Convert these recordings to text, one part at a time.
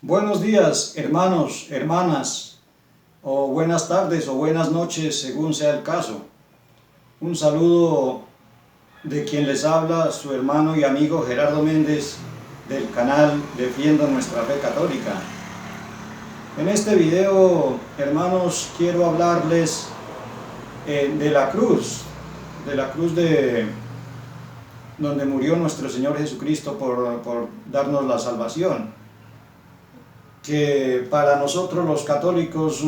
Buenos días, hermanos, hermanas, o buenas tardes o buenas noches, según sea el caso. Un saludo de quien les habla, su hermano y amigo Gerardo Méndez, del canal Defiendo Nuestra Fe Católica. En este video, hermanos, quiero hablarles de la cruz de donde murió nuestro Señor Jesucristo por darnos la salvación. Que para nosotros los católicos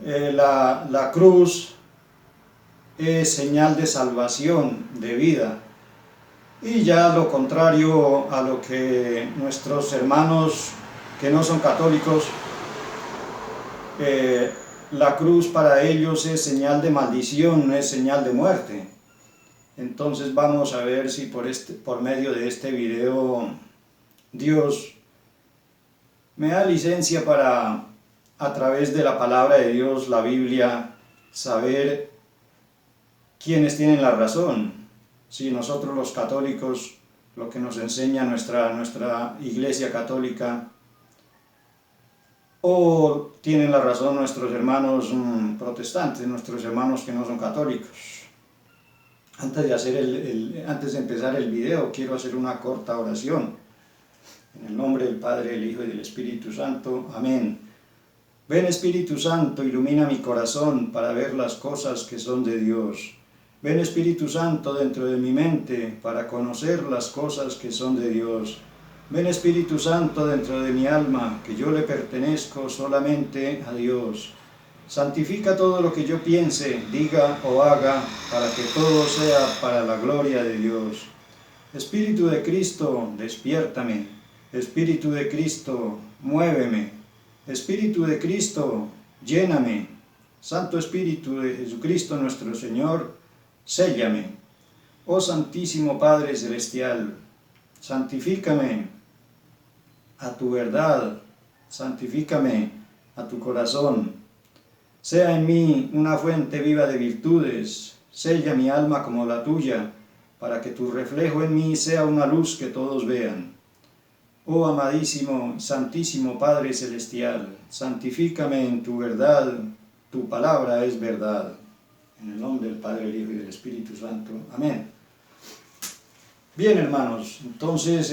la cruz es señal de salvación, de vida, y ya lo contrario a lo que nuestros hermanos que no son católicos, la cruz para ellos es señal de maldición, es señal de muerte. Entonces vamos a ver si por medio de este video Dios me da licencia para, a través de la palabra de Dios, la Biblia, saber quiénes tienen la razón. Si nosotros los católicos, lo que nos enseña nuestra Iglesia Católica, o tienen la razón nuestros hermanos protestantes, nuestros hermanos que no son católicos. Antes de empezar el video, quiero hacer una corta oración. En el nombre del Padre, del Hijo y del Espíritu Santo. Amén. Ven, Espíritu Santo, ilumina mi corazón para ver las cosas que son de Dios. Ven, Espíritu Santo, dentro de mi mente para conocer las cosas que son de Dios. Ven, Espíritu Santo, dentro de mi alma, que yo le pertenezco solamente a Dios. Santifica todo lo que yo piense, diga o haga, para que todo sea para la gloria de Dios. Espíritu de Cristo, despiértame. Espíritu de Cristo, muéveme. Espíritu de Cristo, lléname. Santo Espíritu de Jesucristo nuestro Señor, séllame. Oh Santísimo Padre Celestial, santifícame a tu verdad, santifícame a tu corazón. Sea en mí una fuente viva de virtudes, sella mi alma como la tuya, para que tu reflejo en mí sea una luz que todos vean. Oh amadísimo, santísimo Padre Celestial, santifícame en tu verdad, tu palabra es verdad. En el nombre del Padre, del Hijo y del Espíritu Santo. Amén. Bien, hermanos, entonces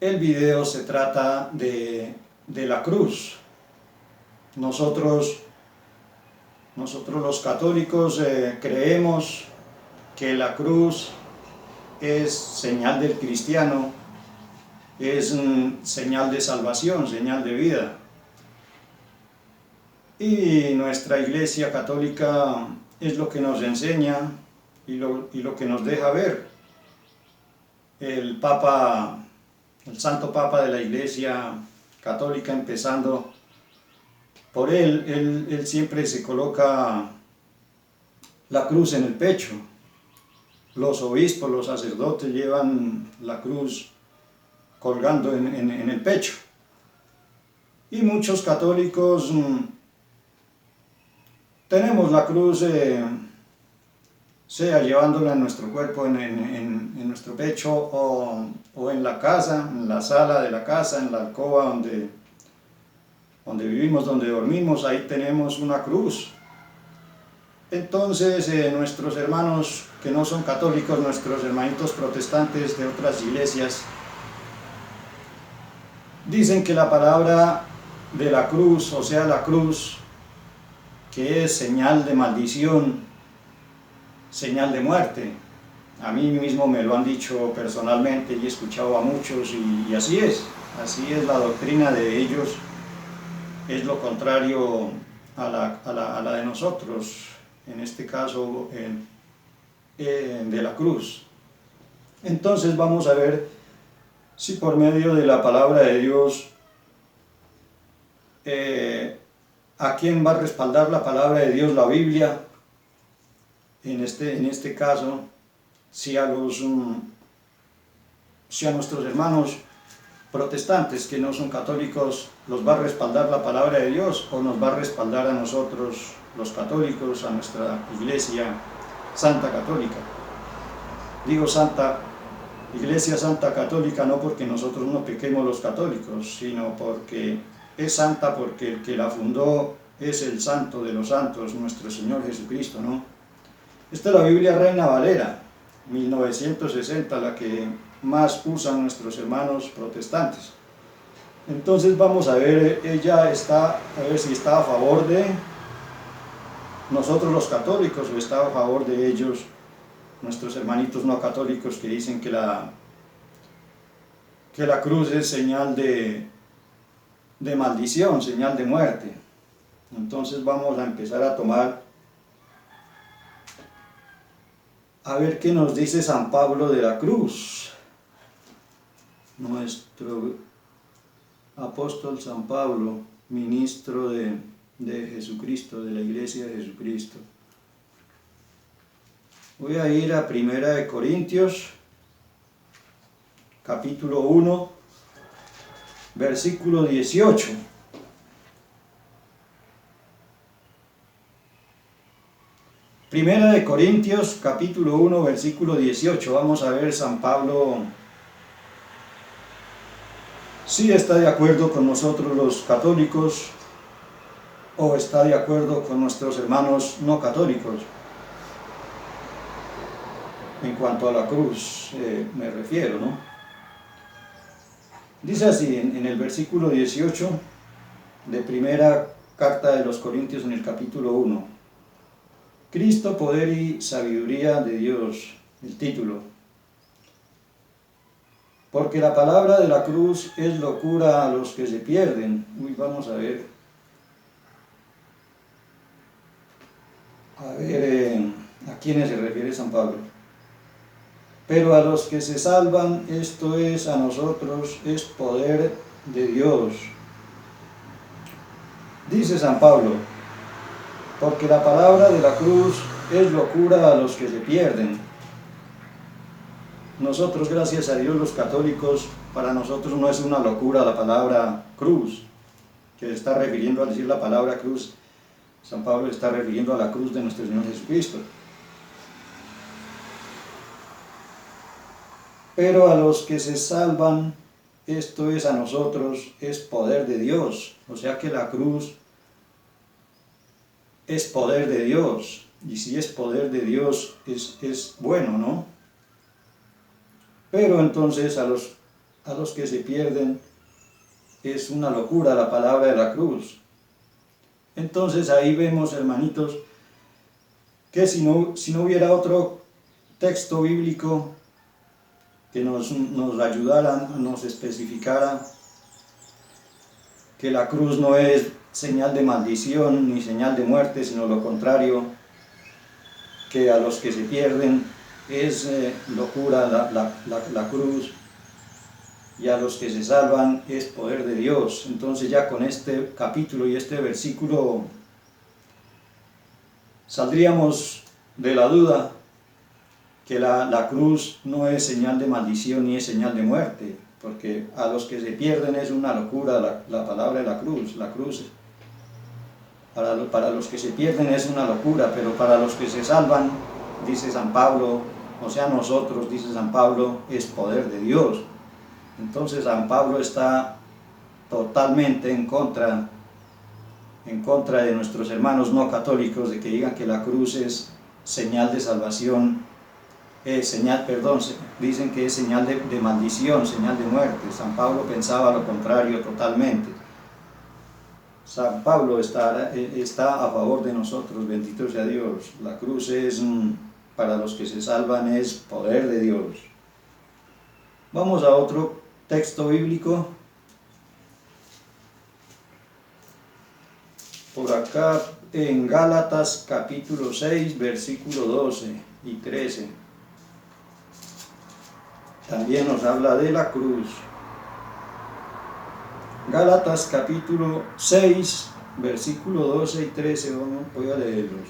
el video se trata de la cruz. Nosotros los católicos creemos que la cruz es señal del cristiano, es señal de salvación, señal de vida. Y nuestra Iglesia Católica es lo que nos enseña y lo que nos deja ver. El Santo Papa de la Iglesia Católica, empezando por él siempre se coloca la cruz en el pecho. Los obispos, los sacerdotes llevan la cruz colgando en el pecho. Y muchos católicos tenemos la cruz, sea llevándola en nuestro cuerpo, en nuestro pecho, o en la casa, en la sala de la casa, en la alcoba donde vivimos, donde dormimos, ahí tenemos una cruz. Entonces nuestros hermanos que no son católicos, nuestros hermanitos protestantes de otras iglesias, dicen que la palabra de la cruz, o sea la cruz, que es señal de maldición, señal de muerte. A mí mismo me lo han dicho personalmente y he escuchado a muchos y así es la doctrina de ellos, es lo contrario a la de nosotros. En este caso de la cruz. Entonces vamos a ver si por medio de la palabra de Dios a quién va a respaldar la palabra de Dios, la Biblia, en este caso, si a nuestros hermanos protestantes que no son católicos los va a respaldar la palabra de Dios, o nos va a respaldar a nosotros los católicos, a nuestra Iglesia Santa Católica. Digo santa Iglesia Santa Católica no porque nosotros no pequemos los católicos, sino porque es santa, porque el que la fundó es el santo de los santos, nuestro Señor Jesucristo, ¿no? Esta es la Biblia Reina Valera, 1960, la que más usan nuestros hermanos protestantes. Entonces vamos a ver, ella está, a ver si está a favor de nosotros los católicos o está a favor de ellos, nuestros hermanitos no católicos que dicen que la cruz es señal de maldición, señal de muerte. Entonces vamos a empezar a tomar, a ver qué nos dice San Pablo de la Cruz, nuestro apóstol San Pablo, ministro de Jesucristo, de la Iglesia de Jesucristo. Voy a ir a 1 Corintios, capítulo 1, versículo 18. Primera de Corintios, capítulo 1, versículo 18. Vamos a ver San Pablo si está de acuerdo con nosotros los católicos o está de acuerdo con nuestros hermanos no católicos. En cuanto a la cruz me refiero, ¿no? Dice así en el versículo 18 de primera carta de los Corintios en el capítulo 1. Cristo, poder y sabiduría de Dios, el título. Porque la palabra de la cruz es locura a los que se pierden. Vamos a ver. ¿A quiénes se refiere San Pablo? Pero a los que se salvan, esto es a nosotros, es poder de Dios. Dice San Pablo, porque la palabra de la cruz es locura a los que se pierden. Nosotros, gracias a Dios, los católicos, para nosotros no es una locura la palabra cruz, que se está refiriendo al decir la palabra cruz. San Pablo está refiriendo a la cruz de nuestro Señor Jesucristo. Pero a los que se salvan, esto es a nosotros, es poder de Dios. O sea que la cruz es poder de Dios. Y si es poder de Dios, es bueno, ¿no? Pero entonces a los que se pierden, es una locura la palabra de la cruz. Entonces ahí vemos, hermanitos, que si no hubiera otro texto bíblico que nos ayudara, nos especificara que la cruz no es señal de maldición ni señal de muerte, sino lo contrario, que a los que se pierden es locura la cruz, y a los que se salvan es poder de Dios. Entonces ya con este capítulo y este versículo saldríamos de la duda que la cruz no es señal de maldición ni es señal de muerte, porque a los que se pierden es una locura la palabra de la cruz. La cruz para los que se pierden es una locura, pero para los que se salvan, dice San Pablo, o sea nosotros, dice San Pablo, es poder de Dios. Entonces San Pablo está totalmente en contra de nuestros hermanos no católicos, de que digan que la cruz es señal de salvación, dicen que es señal de maldición, señal de muerte. San Pablo pensaba lo contrario totalmente. San Pablo está a favor de nosotros, bendito sea Dios. La cruz es, para los que se salvan, es poder de Dios. Vamos a otro texto bíblico. Por acá en Gálatas capítulo 6, versículo 12 y 13. También nos habla de la cruz. Gálatas capítulo 6, versículo 12 y 13, voy a leerlos.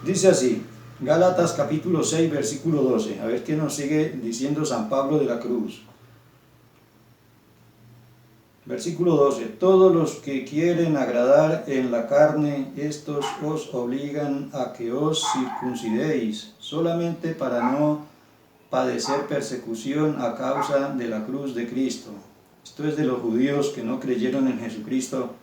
Dice así, Gálatas capítulo 6, versículo 12, a ver qué nos sigue diciendo San Pablo de la cruz. Versículo 12. Todos los que quieren agradar en la carne, estos os obligan a que os circuncidéis, solamente para no padecer persecución a causa de la cruz de Cristo. Esto es de los judíos que no creyeron en Jesucristo,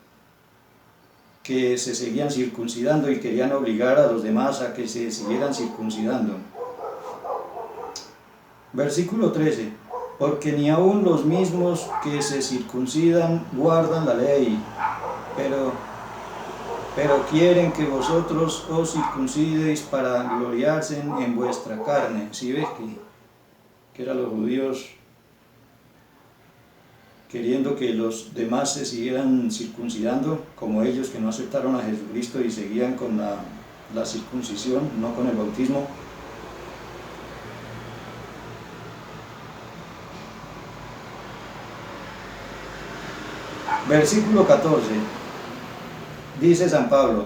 que se seguían circuncidando y querían obligar a los demás a que se siguieran circuncidando. Versículo 13. Porque ni aun los mismos que se circuncidan guardan la ley, pero quieren que vosotros os circuncidéis para gloriarse en vuestra carne. ¿Sí ves que eran los judíos queriendo que los demás se siguieran circuncidando, como ellos que no aceptaron a Jesucristo y seguían con la circuncisión, no con el bautismo? Versículo 14, dice San Pablo: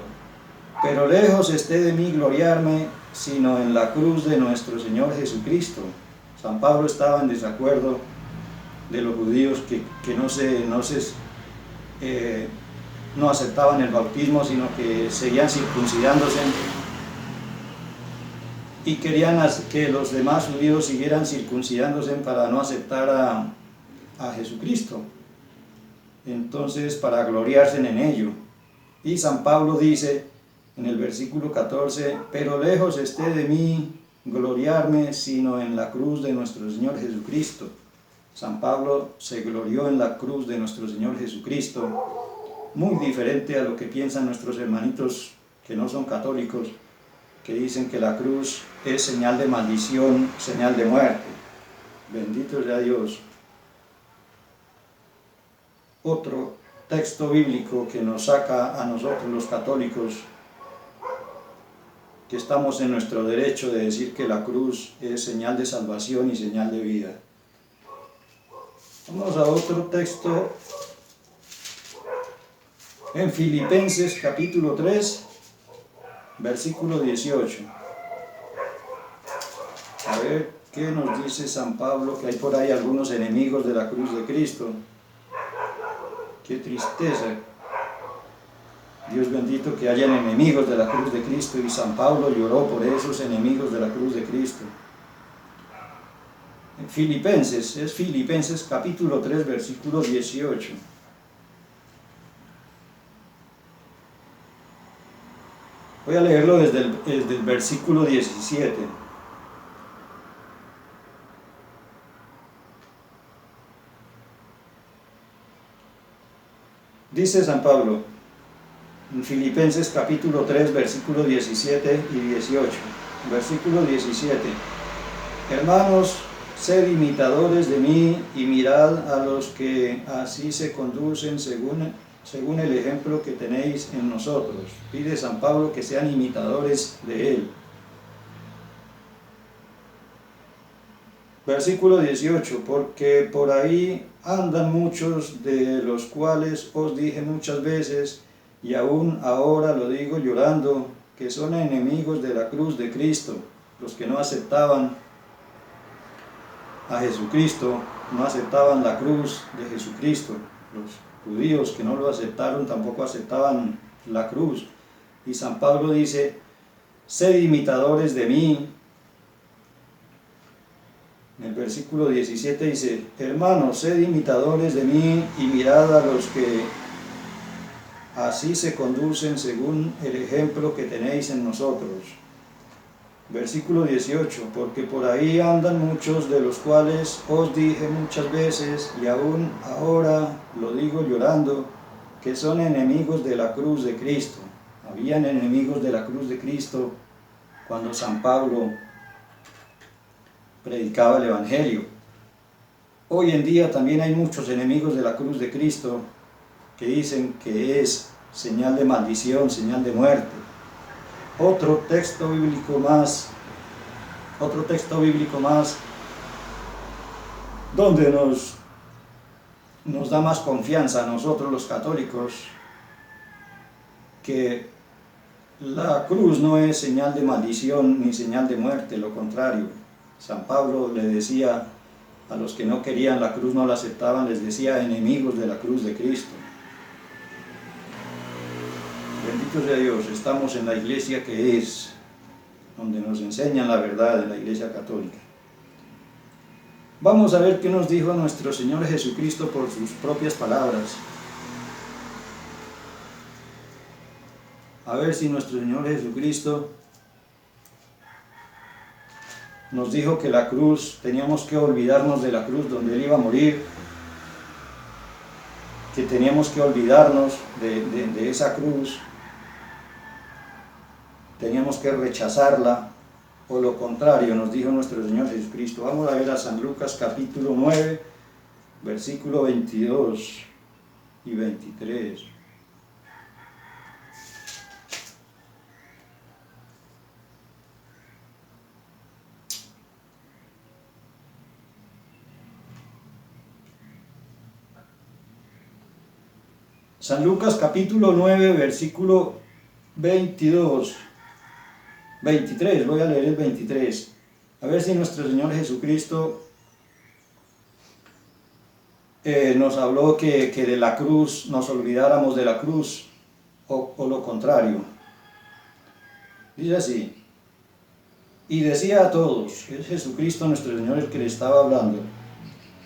pero lejos esté de mí gloriarme, sino en la cruz de nuestro Señor Jesucristo. San Pablo estaba en desacuerdo de los judíos que no aceptaban el bautismo, sino que seguían circuncidándose y querían que los demás judíos siguieran circuncidándose para no aceptar a Jesucristo. Entonces, para gloriarse en ello. Y San Pablo dice en el versículo 14: pero lejos esté de mí gloriarme, sino en la cruz de nuestro Señor Jesucristo. San Pablo se glorió en la cruz de nuestro Señor Jesucristo, muy diferente a lo que piensan nuestros hermanitos que no son católicos, que dicen que la cruz es señal de maldición, señal de muerte. Bendito sea Dios. Otro texto bíblico que nos saca a nosotros los católicos, que estamos en nuestro derecho de decir que la cruz es señal de salvación y señal de vida. Vamos a otro texto en Filipenses capítulo 3, versículo 18. A ver qué nos dice San Pablo, que hay por ahí algunos enemigos de la cruz de Cristo. Qué tristeza. Dios bendito que hayan enemigos de la cruz de Cristo, y San Pablo lloró por esos enemigos de la cruz de Cristo. En Filipenses capítulo 3, versículo 18. Voy a leerlo desde el versículo 17. Dice San Pablo, en Filipenses capítulo 3, versículo 17 y 18. Versículo 17. Hermanos, sed imitadores de mí y mirad a los que así se conducen según el ejemplo que tenéis en nosotros. Pide San Pablo que sean imitadores de él. Versículo 18, porque por ahí andan muchos, de los cuales os dije muchas veces, y aún ahora lo digo llorando, que son enemigos de la cruz de Cristo. Los que no aceptaban a Jesucristo, no aceptaban la cruz de Jesucristo. Los judíos que no lo aceptaron tampoco aceptaban la cruz. Y San Pablo dice, sed imitadores de mí. En el versículo 17 dice, hermanos, sed imitadores de mí y mirad a los que así se conducen según el ejemplo que tenéis en nosotros. Versículo 18, porque por ahí andan muchos, de los cuales os dije muchas veces, y aún ahora lo digo llorando, que son enemigos de la cruz de Cristo. Habían enemigos de la cruz de Cristo cuando San Pablo predicaba el Evangelio. Hoy en día también hay muchos enemigos de la cruz de Cristo que dicen que es señal de maldición, señal de muerte. Otro texto bíblico más, donde nos da más confianza a nosotros los católicos, que la cruz no es señal de maldición ni señal de muerte, lo contrario. San Pablo le decía A los que no querían la cruz, no la aceptaban, les decía enemigos de la cruz de Cristo. Bendito sea Dios, estamos en la iglesia que es, donde nos enseñan la verdad de la Iglesia Católica. Vamos a ver qué nos dijo nuestro Señor Jesucristo por sus propias palabras. A ver si nuestro Señor Jesucristo nos dijo que la cruz, teníamos que olvidarnos de la cruz donde Él iba a morir, que teníamos que olvidarnos de esa cruz, teníamos que rechazarla, o lo contrario, nos dijo nuestro Señor Jesucristo. Vamos a ver a San Lucas capítulo 9, versículo 22 y 23. San Lucas capítulo 9, versículo 23, voy a leer el 23, a ver si nuestro Señor Jesucristo nos habló que de la cruz, nos olvidáramos de la cruz, o lo contrario. Dice así: y decía a todos, es Jesucristo nuestro Señor el que le estaba hablando: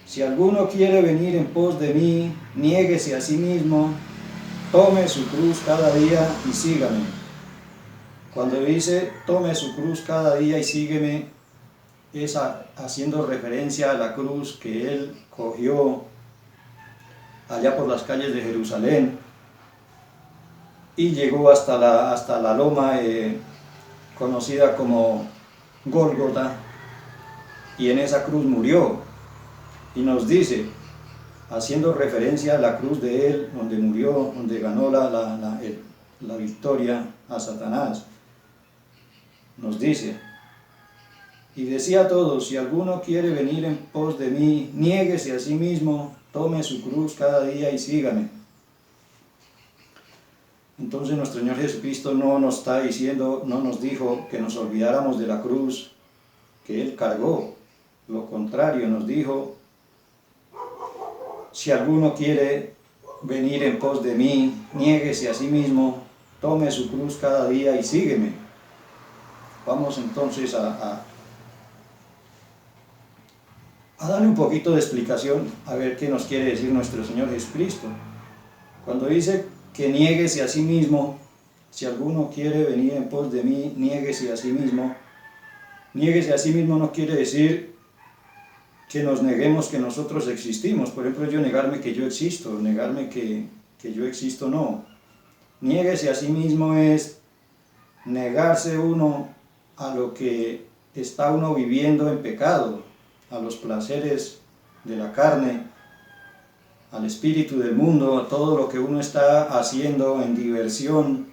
si alguno quiere venir en pos de mí, niéguese a sí mismo, tome su cruz cada día y sígame. Cuando dice tome su cruz cada día y sígueme, es haciendo referencia a la cruz que Él cogió allá por las calles de Jerusalén y llegó hasta la loma conocida como Gólgota, y en esa cruz murió. Y nos dice, haciendo referencia a la cruz de Él, donde murió, donde ganó la victoria a Satanás, nos dice: y decía a todos, si alguno quiere venir en pos de mí, niéguese a sí mismo, tome su cruz cada día y sígame. Entonces nuestro Señor Jesucristo no nos está diciendo, no nos dijo que nos olvidáramos de la cruz que Él cargó. Lo contrario, nos dijo: si alguno quiere venir en pos de mí, niéguese a sí mismo, tome su cruz cada día y sígueme. Vamos entonces a darle un poquito de explicación, a ver qué nos quiere decir nuestro Señor Jesucristo. Cuando dice que niéguese a sí mismo, si alguno quiere venir en pos de mí, niéguese a sí mismo. Niéguese a sí mismo no quiere decir que nos neguemos que nosotros existimos. Por ejemplo, yo negarme que yo existo, negarme que yo existo, no. Niéguese a sí mismo es negarse uno a lo que está uno viviendo en pecado, a los placeres de la carne, al espíritu del mundo, a todo lo que uno está haciendo en diversión,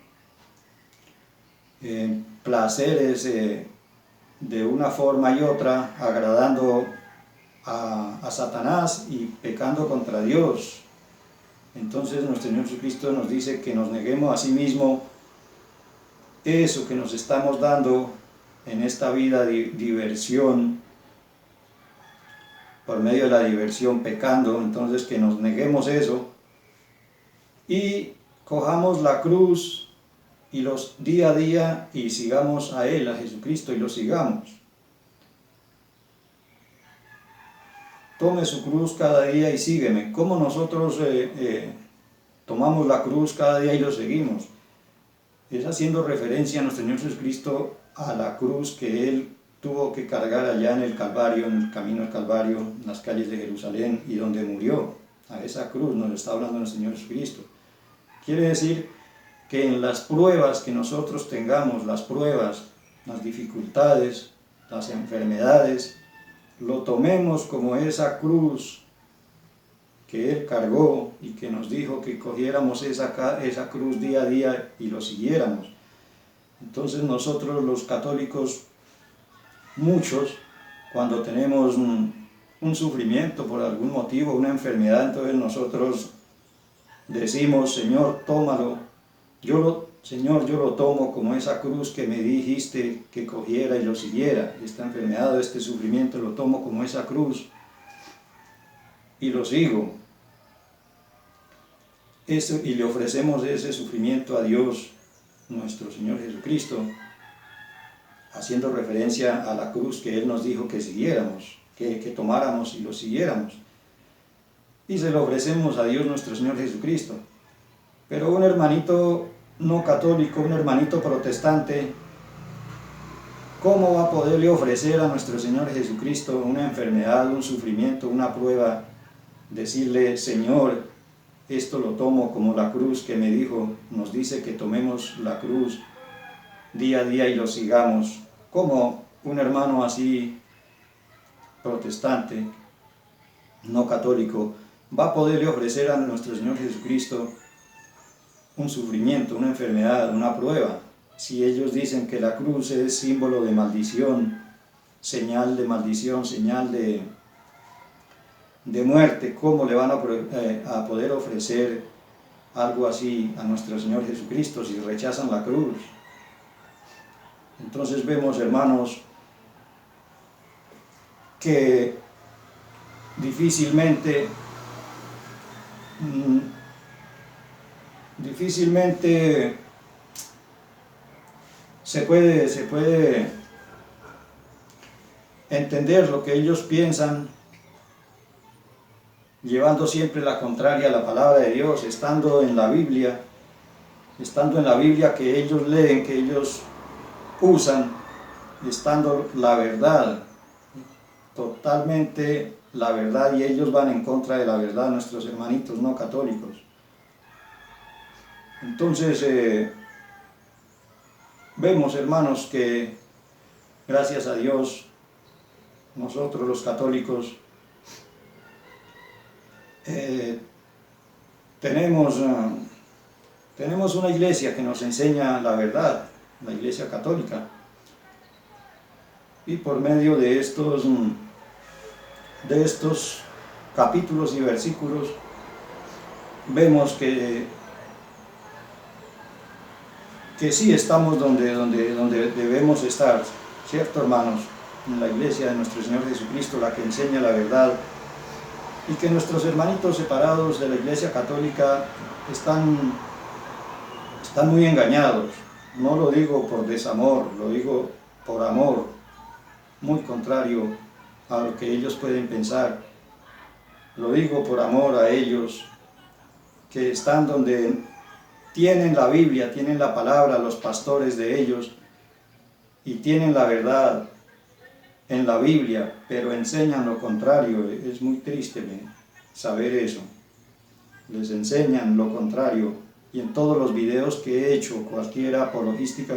en placeres de una forma y otra, agradando a Satanás y pecando contra Dios. Entonces nuestro Señor Jesucristo nos dice que nos neguemos a sí mismo eso que nos estamos dando en esta vida de diversión, por medio de la diversión pecando. Entonces que nos neguemos eso y cojamos la cruz y los día a día y sigamos a Él, a Jesucristo, y lo sigamos. Tome su cruz cada día y sígueme. ¿Cómo nosotros tomamos la cruz cada día y lo seguimos? Es haciendo referencia a nuestro Señor Jesucristo, a la cruz que Él tuvo que cargar allá en el Calvario, en el camino del Calvario, en las calles de Jerusalén, y donde murió. A esa cruz nos está hablando el Señor Jesucristo. Quiere decir que en las pruebas que nosotros tengamos, las pruebas, las dificultades, las enfermedades, lo tomemos como esa cruz que Él cargó y que nos dijo que cogiéramos esa cruz día a día y lo siguiéramos. Entonces nosotros los católicos, muchos, cuando tenemos un sufrimiento por algún motivo, una enfermedad, entonces nosotros decimos: Señor, tómalo, Señor, yo lo tomo como esa cruz que me dijiste que cogiera y lo siguiera. Esta enfermedad o este sufrimiento lo tomo como esa cruz. y lo sigo. Y le ofrecemos ese sufrimiento a Dios, nuestro Señor Jesucristo, haciendo referencia a la cruz que Él nos dijo que siguiéramos, que tomáramos y lo siguiéramos. Y se lo ofrecemos a Dios nuestro Señor Jesucristo. Pero un hermanito no católico, un hermanito protestante, ¿cómo va a poderle ofrecer a nuestro Señor Jesucristo una enfermedad, un sufrimiento, una prueba? Decirle, Señor, esto lo tomo como la cruz que me dijo, nos dice que tomemos la cruz día a día y lo sigamos. ¿Cómo un hermano así, protestante, no católico, va a poderle ofrecer a nuestro Señor Jesucristo un sufrimiento, una enfermedad, una prueba? Si ellos dicen que la cruz es símbolo de maldición, señal de maldición, señal de muerte, ¿cómo le van a poder ofrecer algo así a nuestro Señor Jesucristo si rechazan la cruz? Entonces vemos, hermanos, que difícilmente se puede entender lo que ellos piensan, llevando siempre la contraria a la palabra de Dios, estando en la Biblia que ellos leen, que ellos usan, estando la verdad, totalmente la verdad, y ellos van en contra de la verdad, nuestros hermanitos no católicos. Entonces, vemos, hermanos, que gracias a Dios, nosotros los católicos tenemos una iglesia que nos enseña la verdad, la iglesia católica, y por medio de estos capítulos y versículos vemos que sí estamos donde debemos estar, ¿cierto, hermanos? En la iglesia de nuestro Señor Jesucristo, la que enseña la verdad, y que nuestros hermanitos separados de la iglesia católica están muy engañados. No lo digo por desamor, lo digo por amor, muy contrario a lo que ellos pueden pensar. Lo digo por amor a ellos, que están donde tienen la Biblia, tienen la palabra, los pastores de ellos, y tienen la verdad en la Biblia, pero enseñan lo contrario. Es muy triste saber eso. Les enseñan lo contrario, y en todos los videos que he hecho, cualquier apologista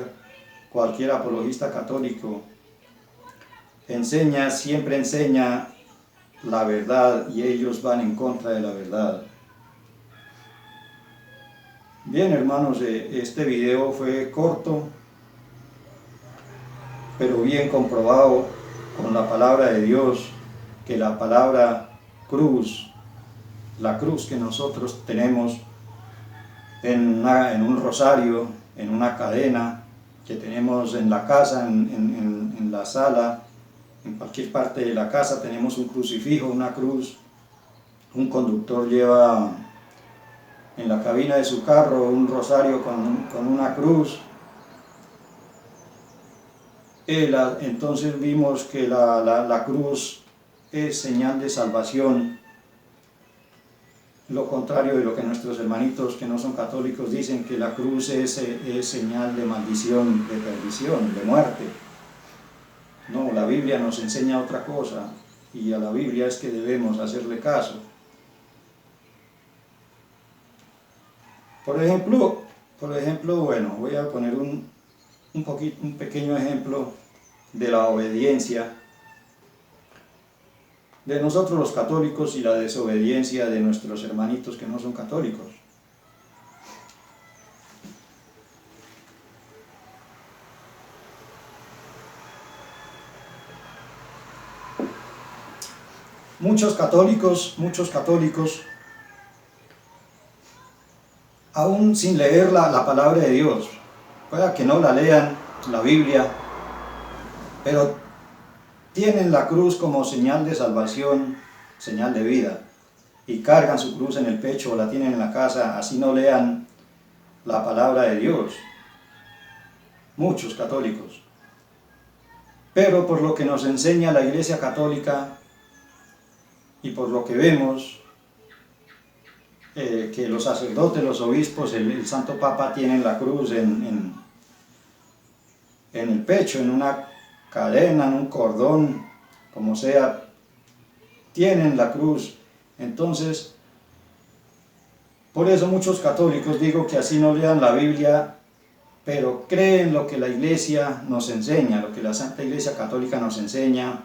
católico siempre enseña la verdad, y ellos van en contra de la verdad. Bien, hermanos, este video fue corto, pero bien comprobado con la palabra de Dios, que la palabra cruz, la cruz que nosotros tenemos en un rosario, en una cadena, que tenemos en la casa, en la sala, en cualquier parte de la casa tenemos un crucifijo, una cruz. Un conductor lleva en la cabina de su carro un rosario con una cruz. Entonces vimos que la cruz es señal de salvación, lo contrario de lo que nuestros hermanitos que no son católicos dicen, que la cruz es señal de maldición, de perdición, de muerte. No, la Biblia nos enseña otra cosa, y a la Biblia es que debemos hacerle caso. Por ejemplo, bueno, voy a poner un pequeño ejemplo de la obediencia de nosotros los católicos y la desobediencia de nuestros hermanitos que no son católicos. Muchos católicos, aún sin leer la palabra de Dios, pueda que no la lean, la Biblia, pero tienen la cruz como señal de salvación, señal de vida. y cargan su cruz en el pecho o la tienen en la casa, así no lean la palabra de Dios. Muchos católicos. Pero por lo que nos enseña la Iglesia Católica y por lo que vemos, que los sacerdotes, los obispos, el Santo Papa tienen la cruz en el pecho, en una cadena, en un cordón, como sea, tienen la cruz. Entonces, por eso muchos católicos digo que así no lean la Biblia, pero creen lo que la Iglesia nos enseña, lo que la Santa Iglesia Católica nos enseña,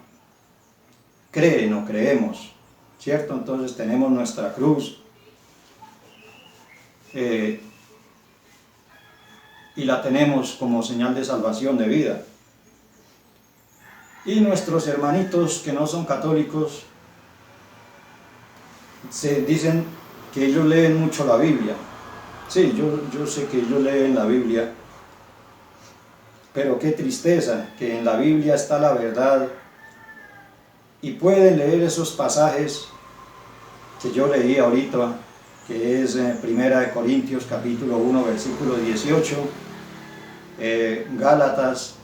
creen o creemos, ¿cierto? Entonces tenemos nuestra cruz y la tenemos como señal de salvación, de vida. Y nuestros hermanitos que no son católicos se dicen que ellos leen mucho la Biblia. Sí, yo sé que ellos leen la Biblia, pero qué tristeza que en la Biblia está la verdad y pueden leer esos pasajes que yo leí ahorita, que es 1 Corintios capítulo 1 versículo 18, Gálatas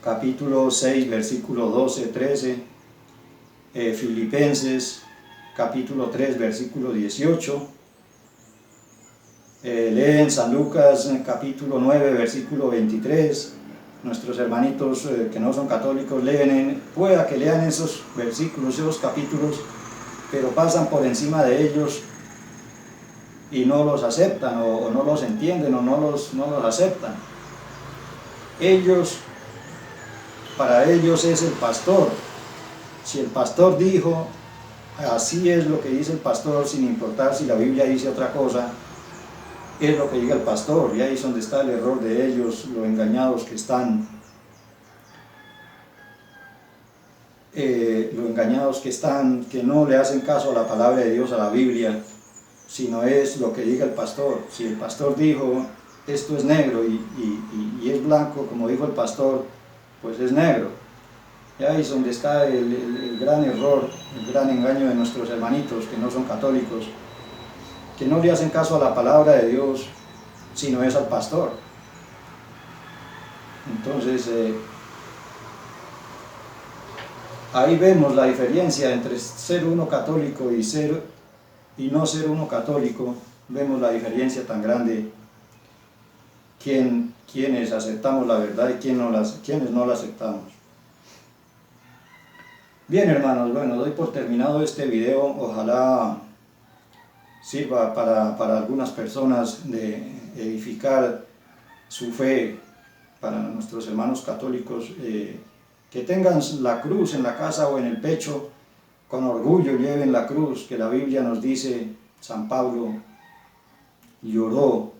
capítulo 6 versículo 12, 13, Filipenses capítulo 3 versículo 18, leen San Lucas capítulo 9 versículo 23. Nuestros hermanitos que no son católicos pueda que lean esos versículos, esos capítulos, pero pasan por encima de ellos y no los aceptan o no los entienden o no los aceptan. Para ellos es el pastor. Si el pastor dijo, así es lo que dice el pastor, sin importar si la Biblia dice otra cosa, es lo que diga el pastor, y ahí es donde está el error de ellos, lo engañados que están. Que no le hacen caso a la palabra de Dios, a la Biblia, sino es lo que diga el pastor. Si el pastor dijo, esto es negro y es blanco, como dijo el pastor, pues es negro. Y ahí es donde está el gran error, el gran engaño de nuestros hermanitos que no son católicos, que no le hacen caso a la palabra de Dios, sino es al pastor. Entonces, ahí vemos la diferencia entre ser uno católico y no ser uno católico. Vemos la diferencia tan grande, quienes aceptamos la verdad y quienes no la aceptamos. Bien, hermanos, bueno, doy por terminado este video. Ojalá sirva para algunas personas de edificar su fe, para nuestros hermanos católicos, que tengan la cruz en la casa o en el pecho, con orgullo lleven la cruz, que la Biblia nos dice, San Pablo lloró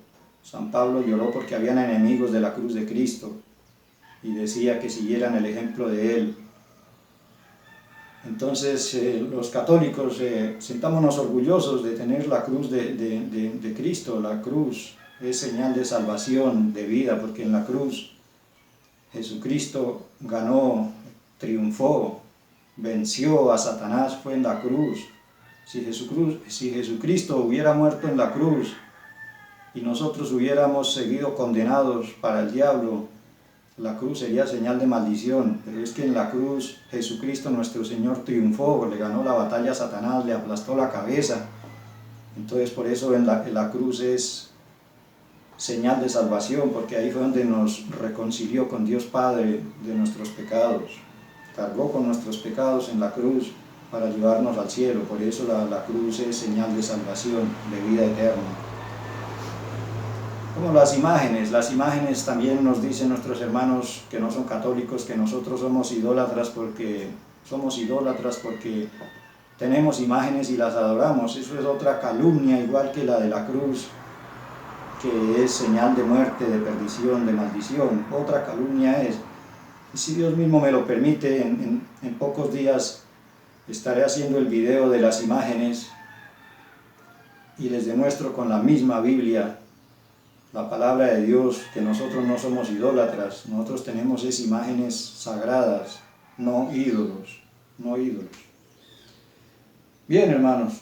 porque habían enemigos de la cruz de Cristo, y decía que siguieran el ejemplo de él. Entonces, los católicos, sintámonos orgullosos de tener la cruz de Cristo. La cruz es señal de salvación, de vida, porque en la cruz Jesucristo ganó, triunfó, venció a Satanás, fue en la cruz. Si Jesucristo hubiera muerto en la cruz y nosotros hubiéramos seguido condenados para el diablo, la cruz sería señal de maldición, pero es que en la cruz Jesucristo nuestro Señor triunfó, le ganó la batalla a Satanás, le aplastó la cabeza. Entonces por eso en la cruz es señal de salvación, porque ahí fue donde nos reconcilió con Dios Padre de nuestros pecados. Cargó con nuestros pecados en la cruz para llevarnos al cielo. Por eso la cruz es señal de salvación, de vida eterna. Como las imágenes también nos dicen nuestros hermanos que no son católicos que nosotros somos idólatras porque tenemos imágenes y las adoramos. Eso es otra calumnia, igual que la de la cruz, que es señal de muerte, de perdición, de maldición. Otra calumnia es, si Dios mismo me lo permite, en pocos días estaré haciendo el video de las imágenes y les demuestro con la misma Biblia, la palabra de Dios, que nosotros no somos idólatras, nosotros tenemos esas imágenes sagradas, no ídolos. Bien, hermanos,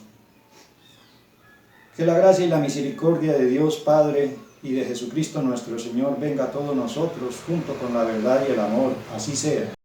que la gracia y la misericordia de Dios Padre y de Jesucristo nuestro Señor venga a todos nosotros junto con la verdad y el amor, así sea.